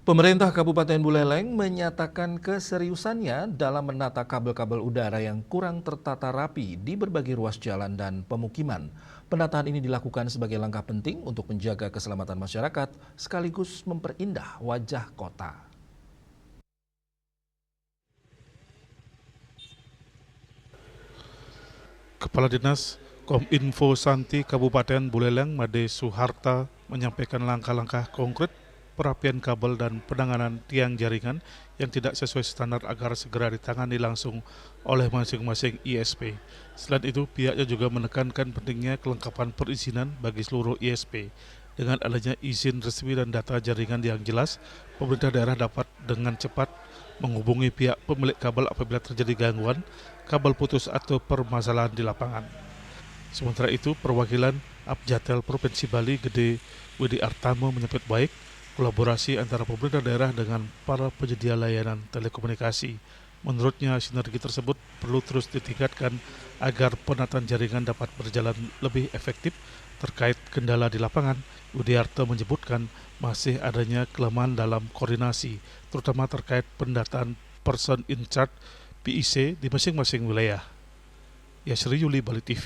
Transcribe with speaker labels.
Speaker 1: Pemerintah Kabupaten Buleleng menyatakan keseriusannya dalam menata kabel-kabel udara yang kurang tertata rapi di berbagai ruas jalan dan pemukiman. Penataan ini dilakukan sebagai langkah penting untuk menjaga keselamatan masyarakat sekaligus memperindah wajah kota.
Speaker 2: Kepala Dinas Kominfo Santi Kabupaten Buleleng Made Suharta menyampaikan langkah-langkah konkret perapian kabel dan penanganan tiang jaringan yang tidak sesuai standar agar segera ditangani langsung oleh masing-masing ISP. Selain itu, pihaknya juga menekankan pentingnya kelengkapan perizinan bagi seluruh ISP. Dengan adanya izin resmi dan data jaringan yang jelas, pemerintah daerah dapat dengan cepat menghubungi pihak pemilik kabel apabila terjadi gangguan, kabel putus atau permasalahan di lapangan. Sementara itu, perwakilan Abjatel Provinsi Bali Gede Widi Artamo menyebut baik kolaborasi antara pemerintah daerah dengan para penyedia layanan telekomunikasi. Menurutnya, sinergi tersebut perlu terus ditingkatkan agar penataan jaringan dapat berjalan lebih efektif. Terkait kendala di lapangan, Widiarto menyebutkan masih adanya kelemahan dalam koordinasi, terutama terkait pendataan person in charge PIC di masing-masing wilayah. Yasri Yuli, Bali TV.